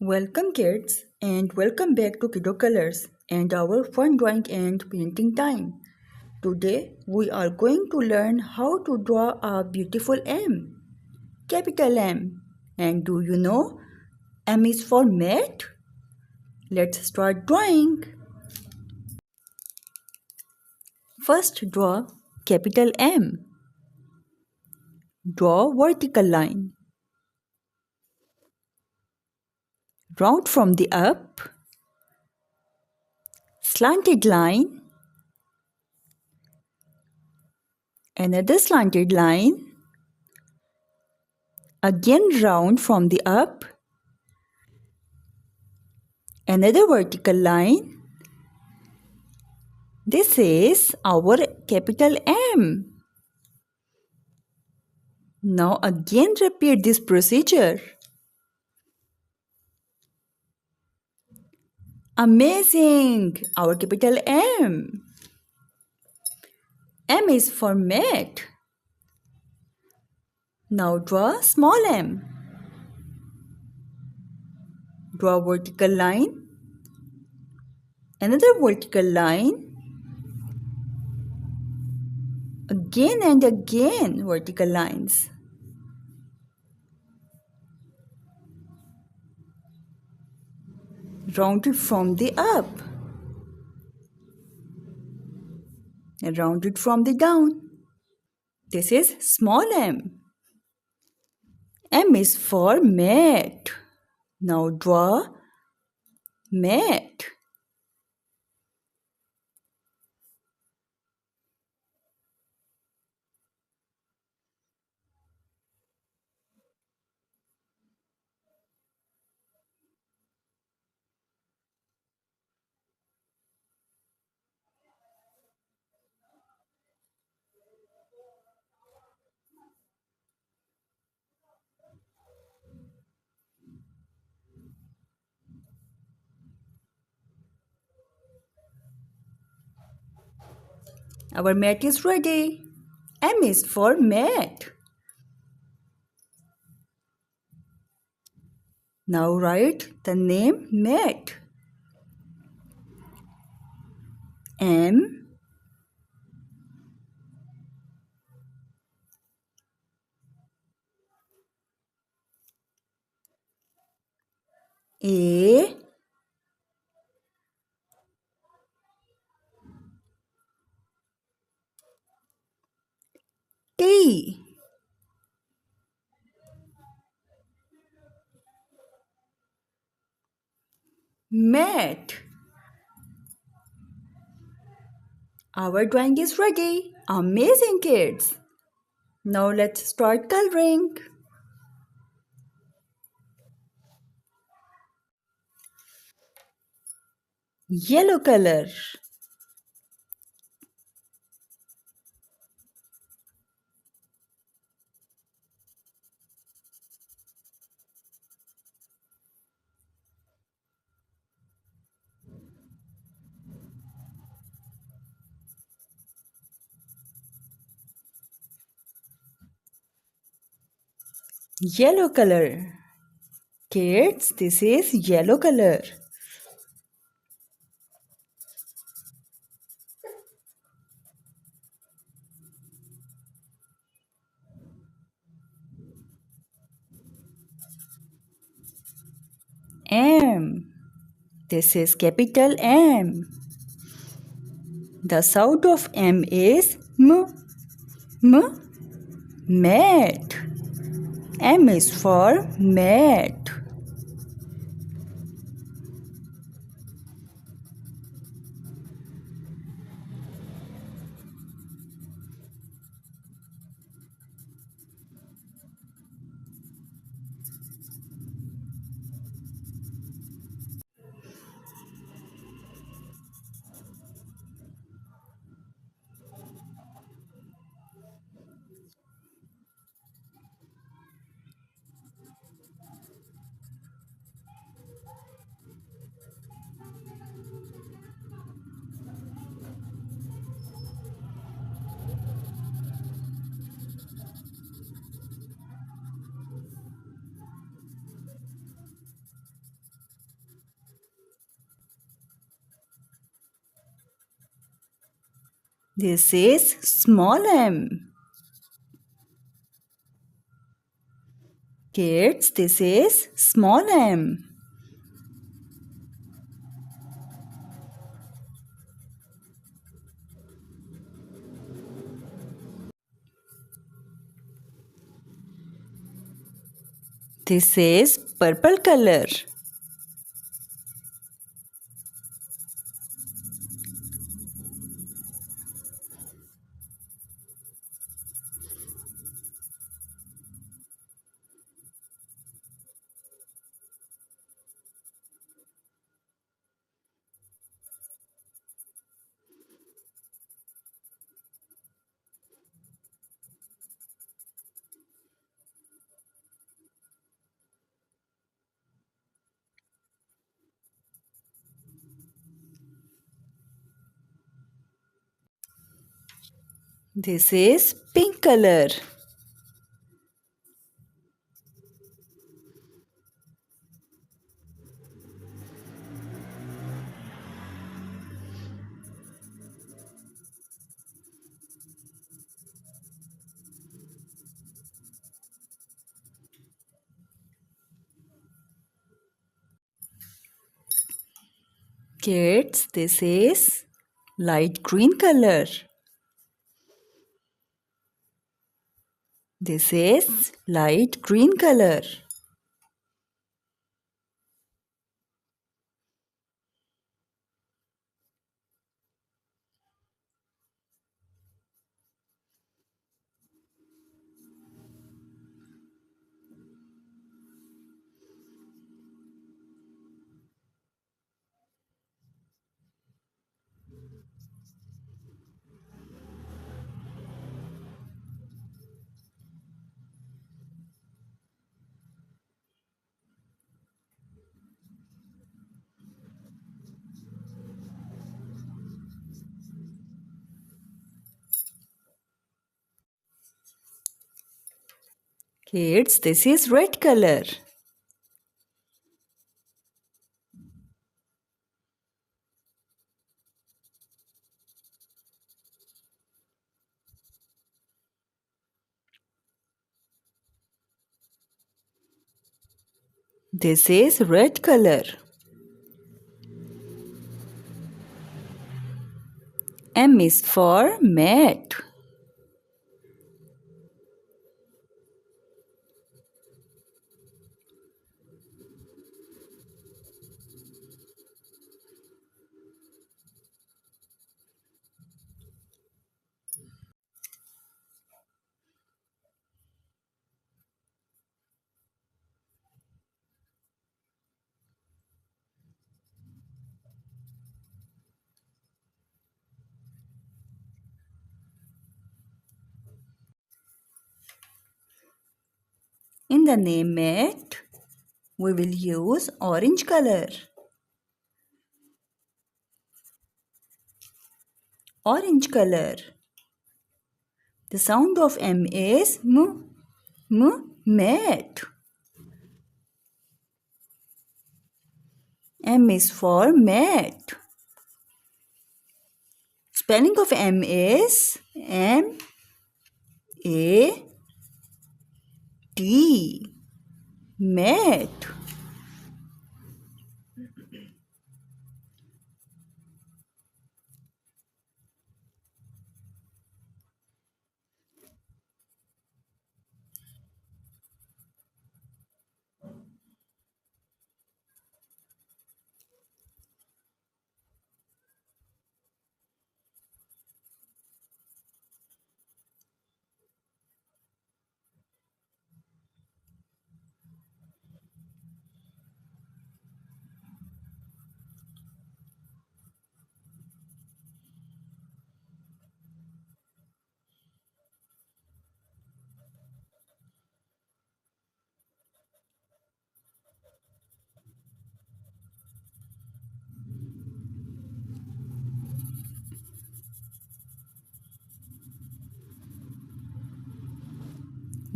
Welcome kids and welcome back to Kiddo Colors and our fun drawing and painting time. Today we are going to learn how to draw a beautiful M, capital M. And do you know M is for mat? Let's start drawing. First draw capital M. Draw vertical line. Round from the up. Slanted line. Another slanted line. Again round from the up. Another vertical line. This is our capital M. Now again repeat this procedure. Amazing! Our capital M. M is for mat. Now draw small m. Draw vertical line. Another vertical line. Again and again vertical lines. Round it from the up. And round it from the down. This is small m. M is for mat. Now draw mat. Our mat is ready. M is for mat. Now write the name mat. M A T. Mat. Our drawing is ready. Amazing kids. Now let's start coloring. Yellow color. Yellow color. Kids, this is yellow color. M. This is capital M. The sound of M is M. M. Mat. M is for mat. This is small m. Kids, this is small m. This is purple color. This is pink color. Kids, this is light green color. This is light green color. Kids, this is red color. This is red color. M is for mat. In the name mat, we will use orange color. Orange color. The sound of M is mat. M is for mat. Spelling of M is M A T. Mat.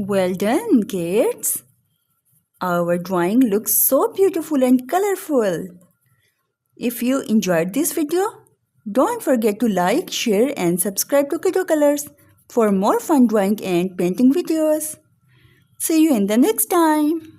Well done, kids. Our drawing looks so beautiful and colorful. If you enjoyed this video, Don't forget to like, share and subscribe to Kiddo Colors for more fun drawing and painting videos. See you in the next time.